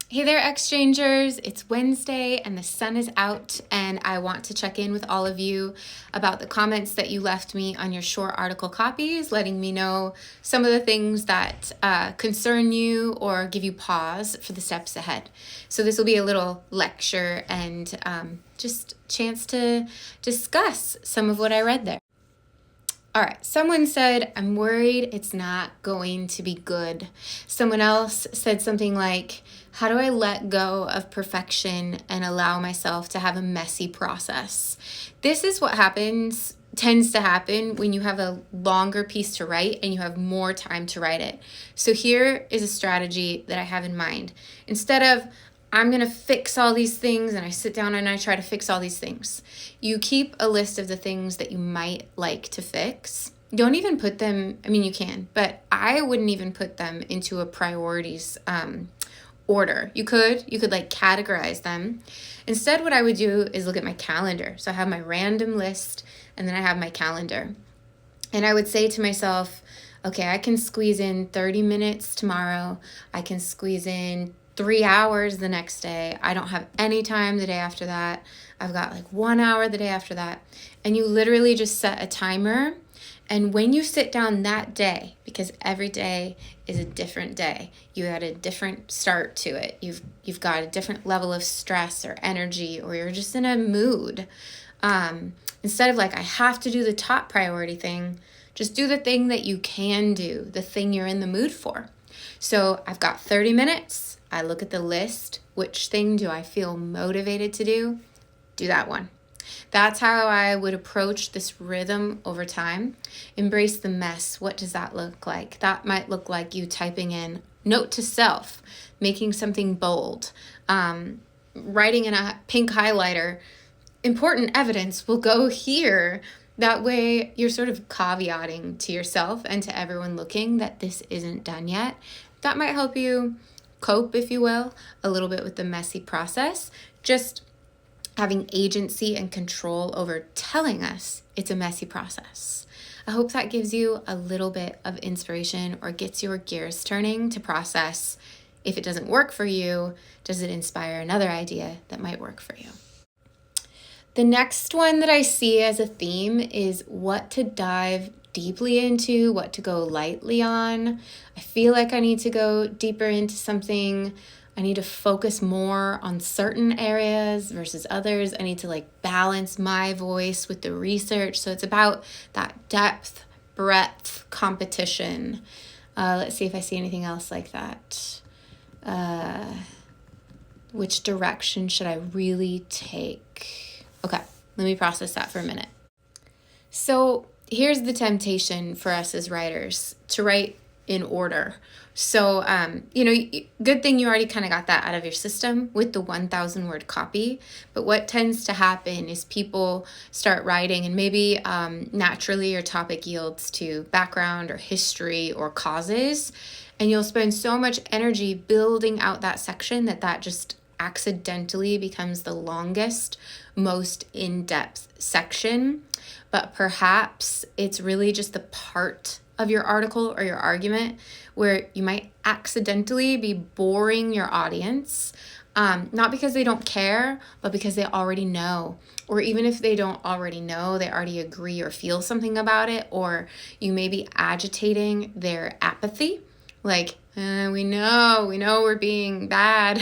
Hey there, exchangers. It's Wednesday and the sun is out, and I want to check in with all of you about the comments that you left me on your short article copies, letting me know some of the things that concern you or give you pause for the steps ahead. So this will be a little lecture and just chance to discuss some of what I read there. All right, someone said, I'm worried it's not going to be good. Someone else said something like, how do I let go of perfection and allow myself to have a messy process? This is what tends to happen when you have a longer piece to write and you have more time to write it. So here is a strategy that I have in mind. Instead of, I'm going to fix all these things, and I sit down and I try to fix all these things, you keep a list of the things that you might like to fix. Don't even put them, I mean, you can, but I wouldn't even put them into a priorities order. You could like categorize them. Instead, what I would do is look at my calendar. So I have my random list and then I have my calendar. And I would say to myself, okay, I can squeeze in 30 minutes tomorrow. I can squeeze in 3 hours the next day. I don't have any time the day after that. I've got like 1 hour the day after that. And you literally just set a timer. And when you sit down that day, because every day is a different day, you had a different start to it. You've got a different level of stress or energy, or you're just in a mood. Instead of like, I have to do the top priority thing, just do the thing that you can do, the thing you're in the mood for. So I've got 30 minutes. I look at the list. Which thing do I feel motivated to do? Do that one. That's how I would approach this rhythm over time. Embrace the mess. What does that look like? That might look like you typing in note to self, making something bold, writing in a pink highlighter. Important evidence will go here. That way you're sort of caveating to yourself and to everyone looking that this isn't done yet. That might help you cope, if you will, a little bit with the messy process. Just having agency and control over telling us it's a messy process. I hope that gives you a little bit of inspiration or gets your gears turning to process. If it doesn't work for you, does it inspire another idea that might work for you? The next one that I see as a theme is what to dive deeply into, what to go lightly on. I feel like I need to go deeper into something. I need to focus more on certain areas versus others. I need to like balance my voice with the research. So it's about that depth, breadth, competition. Let's see if I see anything else like that. Which direction should I really take? Okay, let me process that for a minute. So here's the temptation for us as writers to write in order. So, good thing you already kind of got that out of your system with the 1,000 word copy. But what tends to happen is people start writing and maybe naturally your topic yields to background or history or causes. And you'll spend so much energy building out that section that just accidentally becomes the longest, most in-depth section. But perhaps it's really just the part of your article or your argument where you might accidentally be boring your audience, not because they don't care, but because they already know. Or even if they don't already know, they already agree or feel something about it, or you may be agitating their apathy. Like, we know we're being bad.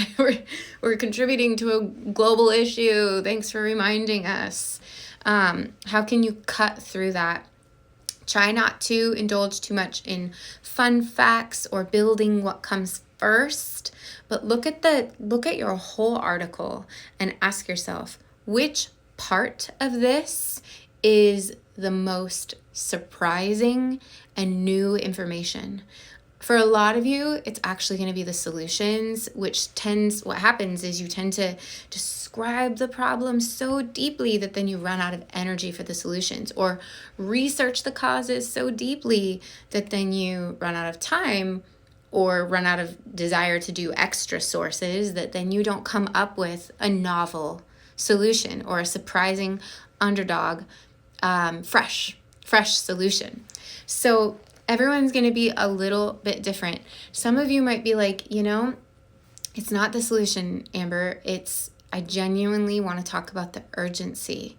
we're contributing to a global issue. Thanks for reminding us. How can you cut through that? Try not to indulge too much in fun facts or building what comes first, but look at your whole article and ask yourself, which part of this is the most surprising and new information? For a lot of you, it's actually going to be the solutions, what happens is you tend to describe the problem so deeply that then you run out of energy for the solutions, or research the causes so deeply that then you run out of time or run out of desire to do extra sources, that then you don't come up with a novel solution or a surprising underdog, fresh solution. So everyone's going to be a little bit different. Some of you might be like, It's not the solution, Amber. I genuinely want to talk about the urgency.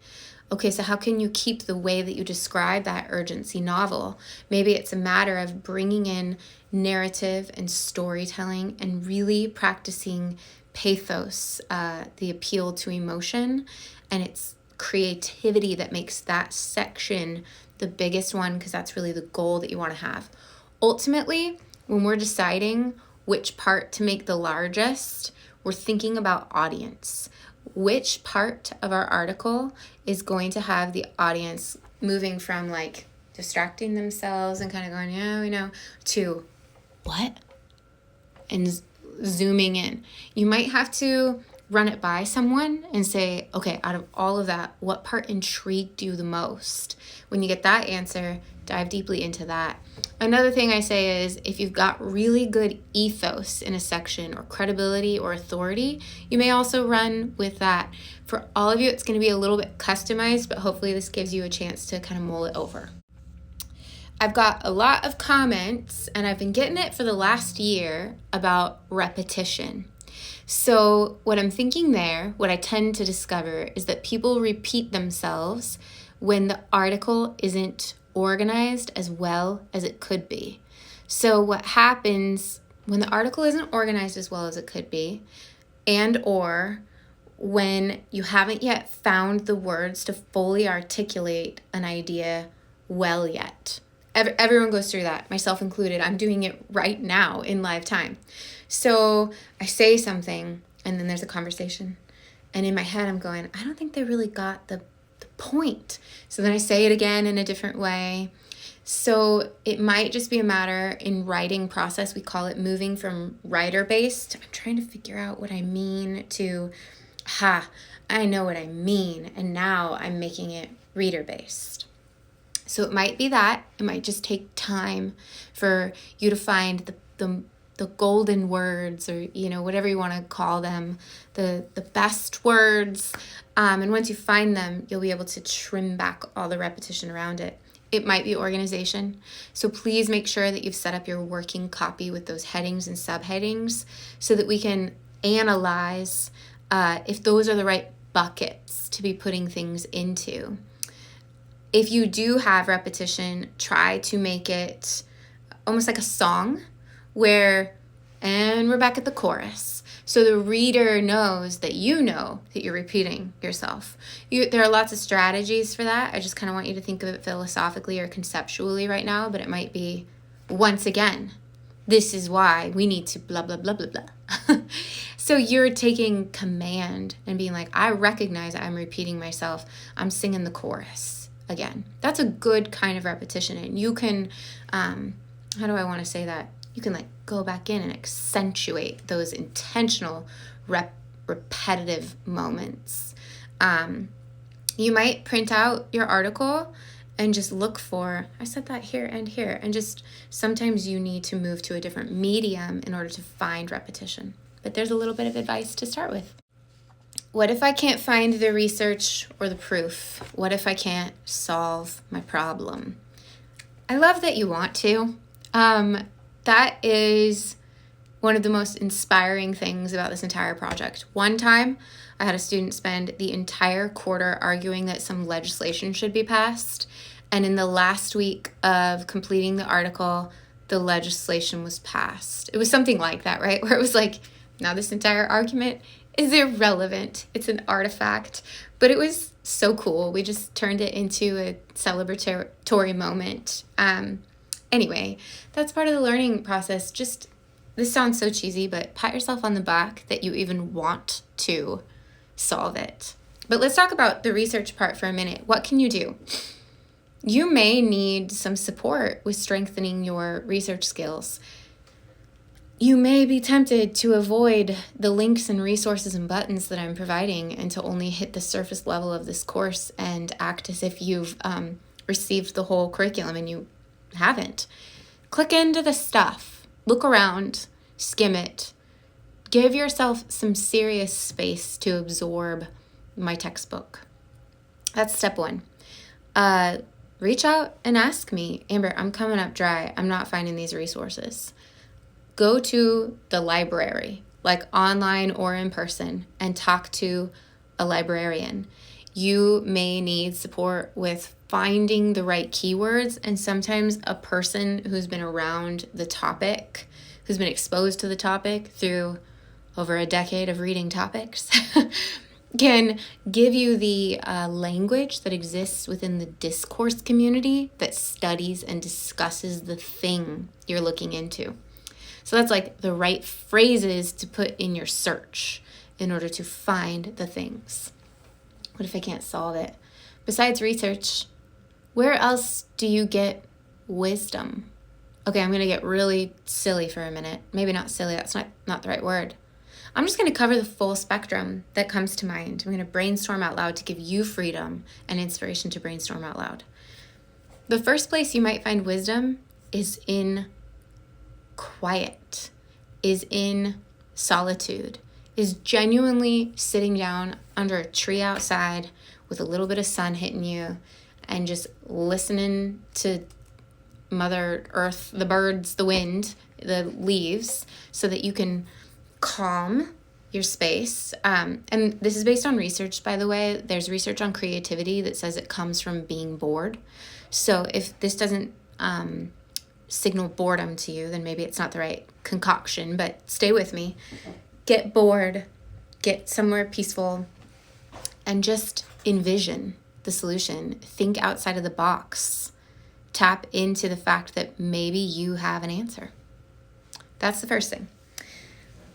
Okay, so how can you keep the way that you describe that urgency novel? Maybe it's a matter of bringing in narrative and storytelling and really practicing pathos, the appeal to emotion, and it's creativity that makes that section the biggest one, because that's really the goal that you want to have. Ultimately, when we're deciding which part to make the largest, we're thinking about audience. Which part of our article is going to have the audience moving from like distracting themselves and kind of going, yeah, we know, to what? And zooming in. You might have to run it by someone and say, okay, out of all of that, what part intrigued you the most? When you get that answer, dive deeply into that. Another thing I say is if you've got really good ethos in a section or credibility or authority, you may also run with that. For all of you, it's going to be a little bit customized, but hopefully this gives you a chance to kind of mull it over. I've got a lot of comments, and I've been getting it for the last year about repetition. So what I'm thinking there, what I tend to discover is that people repeat themselves when the article isn't organized as well as it could be. So what happens when the article isn't organized as well as it could be, and or when you haven't yet found the words to fully articulate an idea well yet. Everyone goes through that, myself included. I'm doing it right now in live time. So I say something, and then there's a conversation. And in my head, I'm going, I don't think they really got the point. So then I say it again in a different way. So it might just be a matter in writing process. We call it moving from writer-based. I'm trying to figure out what I mean to, I know what I mean. And now I'm making it reader-based. So it might be that. It might just take time for you to find the golden words, or whatever you want to call them, the best words. And once you find them, you'll be able to trim back all the repetition around it. It might be organization. So please make sure that you've set up your working copy with those headings and subheadings so that we can analyze if those are the right buckets to be putting things into. If you do have repetition, try to make it almost like a song and we're back at the chorus. So the reader knows that you're repeating yourself. There are lots of strategies for that. I just kind of want you to think of it philosophically or conceptually right now, but it might be, once again, this is why we need to blah, blah, blah, blah, blah. So you're taking command and being like, I recognize I'm repeating myself. I'm singing the chorus again. That's a good kind of repetition. And you can, how do I want to say that? You can go back in and accentuate those intentional repetitive moments. You might print out your article and just look for, I said that here and here, and just sometimes you need to move to a different medium in order to find repetition. But there's a little bit of advice to start with. What if I can't find the research or the proof? What if I can't solve my problem? I love that you want to. That is one of the most inspiring things about this entire project. One time, I had a student spend the entire quarter arguing that some legislation should be passed. And in the last week of completing the article, the legislation was passed. It was something like that, right? Where it was like, now this entire argument is irrelevant. It's an artifact. But it was so cool. We just turned it into a celebratory moment. Anyway, that's part of the learning process. This sounds so cheesy, but pat yourself on the back that you even want to solve it. But let's talk about the research part for a minute. What can you do? You may need some support with strengthening your research skills. You may be tempted to avoid the links and resources and buttons that I'm providing and to only hit the surface level of this course and act as if you've received the whole curriculum, and you haven't. Click into the stuff, look around, skim it, give yourself some serious space to absorb my textbook. That's step one. Reach out and ask me, Amber, I'm coming up dry. I'm not finding these resources. Go to the library. like online or in person, and talk to a librarian. You may need support with finding the right keywords, and sometimes a person who's been around the topic, who's been exposed to the topic through over a decade of reading topics, can give you the language that exists within the discourse community that studies and discusses the thing you're looking into. So that's like the right phrases to put in your search in order to find the things. What if I can't solve it? Besides research, where else do you get wisdom? Okay, I'm going to get really silly for a minute. Maybe not silly, that's not the right word. I'm just going to cover the full spectrum that comes to mind. I'm going to brainstorm out loud to give you freedom and inspiration to brainstorm out loud. The first place you might find wisdom is in quiet, is in solitude, is genuinely sitting down under a tree outside with a little bit of sun hitting you and just listening to Mother Earth, the birds, the wind, the leaves, so that you can calm your space. And this is based on research, by the way. There's research on creativity that says it comes from being bored. So if this doesn't signal boredom to you, then maybe it's not the right concoction, but stay with me. Get bored, get somewhere peaceful, and just envision the solution. Think outside of the box. Tap into the fact that maybe you have an answer. That's the first thing.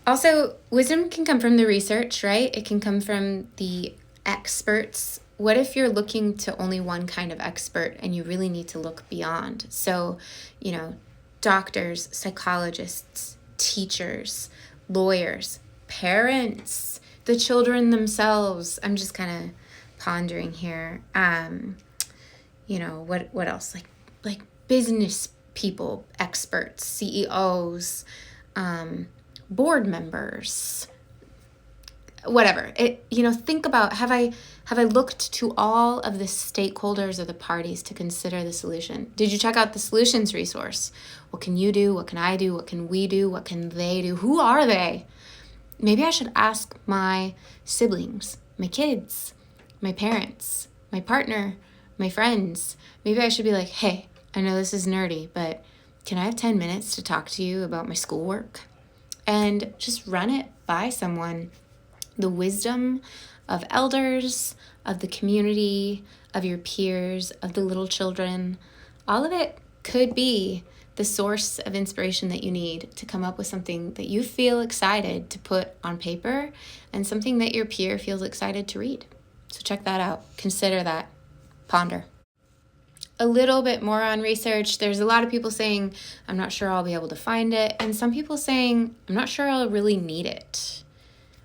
Also, wisdom can come from the research, right? It can come from the experts. What if you're looking to only one kind of expert and you really need to look beyond? So, doctors, psychologists, teachers, lawyers, parents, the children themselves. I'm just kind of pondering here. What else? Like business people, experts, CEOs, board members, whatever. Think about, have I looked to all of the stakeholders or the parties to consider the solution? Did you check out the solutions resource? What can you do? What can I do? What can we do? What can they do? Who are they? Maybe I should ask my siblings, my kids, my parents, my partner, my friends. Maybe I should be like, hey, I know this is nerdy, but can I have 10 minutes to talk to you about my schoolwork? And just run it by someone. The wisdom of elders, of the community, of your peers, of the little children, all of it could be the source of inspiration that you need to come up with something that you feel excited to put on paper and something that your peer feels excited to read. So check that out. Consider that. Ponder. A little bit more on research. There's a lot of people saying, I'm not sure I'll be able to find it. And some people saying, I'm not sure I'll really need it.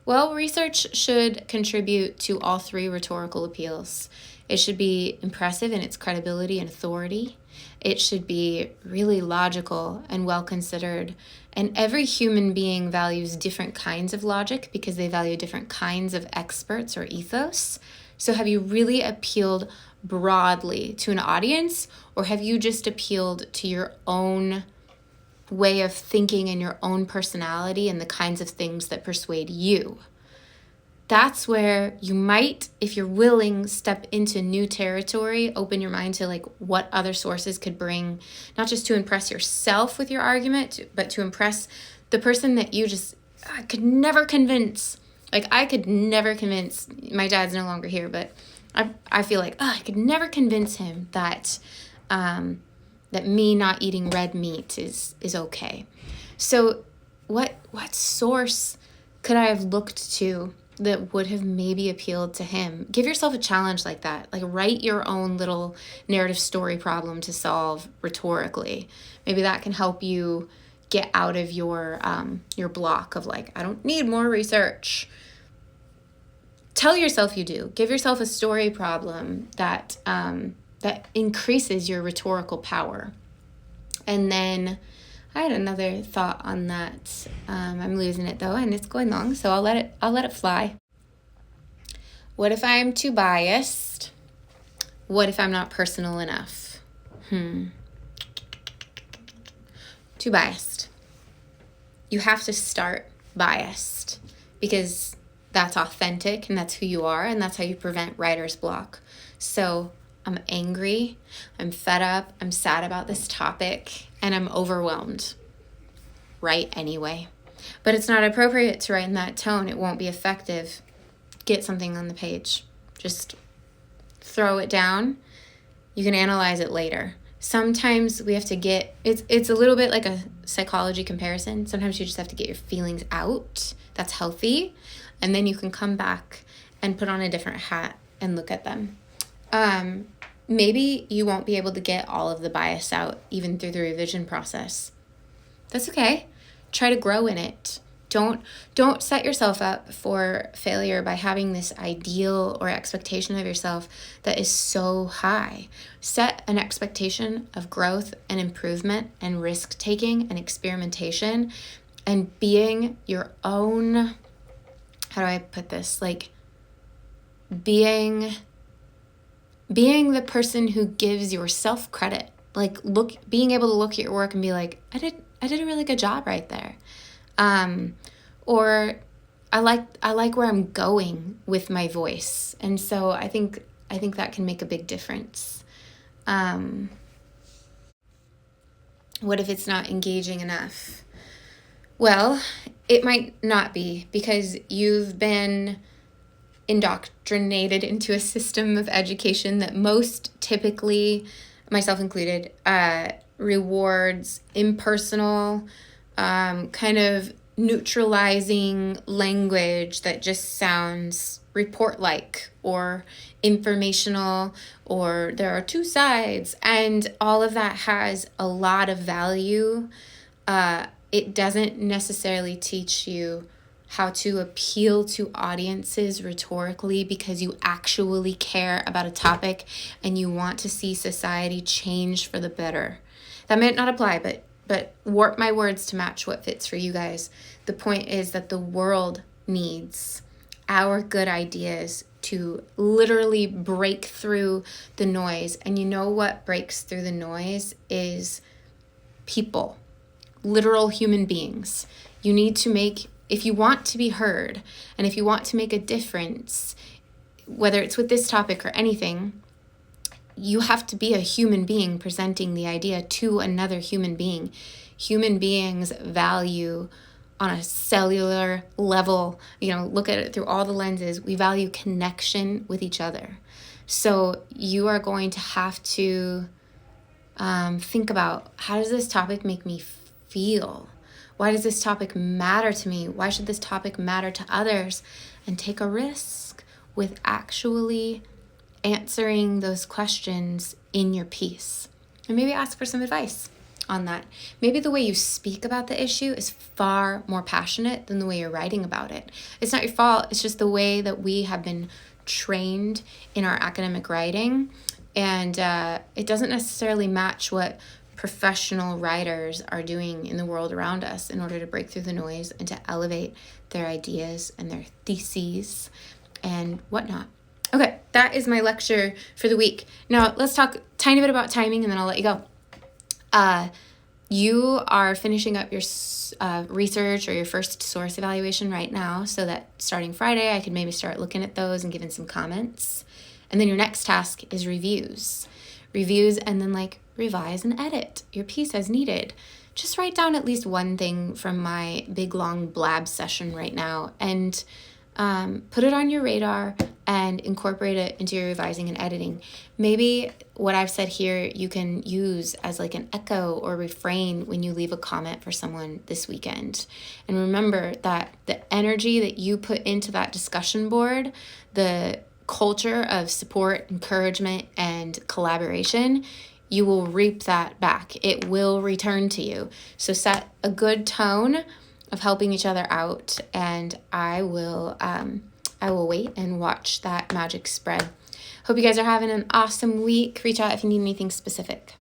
Well, research should contribute to all three rhetorical appeals. It should be impressive in its credibility and authority. It should be really logical and well considered. And every human being values different kinds of logic because they value different kinds of experts or ethos. So have you really appealed broadly to an audience, or have you just appealed to your own way of thinking and your own personality and the kinds of things that persuade you? That's where you might, if you're willing, step into new territory, open your mind to what other sources could bring, not just to impress yourself with your argument, but to impress the person that you I could never convince. I could never convince, my dad's no longer here, but I feel I could never convince him that that me not eating red meat is okay. So what source could I have looked to that would have maybe appealed to him? Give yourself a challenge like that. Write your own little narrative story problem to solve rhetorically. Maybe that can help you get out of your block of I don't need more research. Tell yourself you do. Give yourself a story problem that increases your rhetorical power. And then I had another thought on that. I'm losing it though, and it's going long, so I'll let it fly. What if I'm too biased? What if I'm not personal enough? Too biased. You have to start biased, because that's authentic and that's who you are, and that's how you prevent writer's block. So I'm angry, I'm fed up, I'm sad about this topic, and I'm overwhelmed. Write anyway. But it's not appropriate to write in that tone. It won't be effective. Get something on the page. Just throw it down. You can analyze it later. Sometimes we have to get, it's a little bit like a psychology comparison. Sometimes you just have to get your feelings out. That's healthy. And then you can come back and put on a different hat and look at them. Maybe you won't be able to get all of the bias out even through the revision process. That's okay. Try to grow in it. Don't set yourself up for failure by having this ideal or expectation of yourself that is so high. Set an expectation of growth and improvement and risk-taking and experimentation and being your own, how do I put this? Like being the person who gives yourself credit. Like being able to look at your work and be like, I did a really good job right there. Or I like where I'm going with my voice. And so I think that can make a big difference. What if it's not engaging enough? Well, it might not be, because you've been indoctrinated into a system of education that most typically, myself included, rewards impersonal, kind of neutralizing language that just sounds report-like or informational, or there are two sides, and all of that has a lot of value. It doesn't necessarily teach you how to appeal to audiences rhetorically because you actually care about a topic and you want to see society change for the better. That might not apply, but warp my words to match what fits for you guys. The point is that the world needs our good ideas to literally break through the noise. And you know what breaks through the noise is people, literal human beings. You need to make, if you want to be heard and if you want to make a difference, whether it's with this topic or anything, you have to be a human being presenting the idea to another human being. Human beings value on a cellular level, look at it through all the lenses. We value connection with each other. So you are going to have to think about, how does this topic make me feel? Why does this topic matter to me? Why should this topic matter to others? And take a risk with actually answering those questions in your piece. And maybe ask for some advice on that. Maybe the way you speak about the issue is far more passionate than the way you're writing about it. It's not your fault. It's just the way that we have been trained in our academic writing. And it doesn't necessarily match what professional writers are doing in the world around us in order to break through the noise and to elevate their ideas and their theses and whatnot. Okay, that is my lecture for the week. Now, let's talk a tiny bit about timing, and then I'll let you go. You are finishing up your research or your first source evaluation right now, so that starting Friday, I could maybe start looking at those and giving some comments. And then your next task is reviews. Reviews, and then revise and edit your piece as needed. Just write down at least one thing from my big, long blab session right now, and put it on your radar and incorporate it into your revising and editing. Maybe what I've said here you can use as an echo or refrain when you leave a comment for someone this weekend. And remember that the energy that you put into that discussion board, the culture of support, encouragement, and collaboration, you will reap that back. It will return to you. So set a good tone of helping each other out, and I will wait and watch that magic spread. Hope you guys are having an awesome week. Reach out if you need anything specific.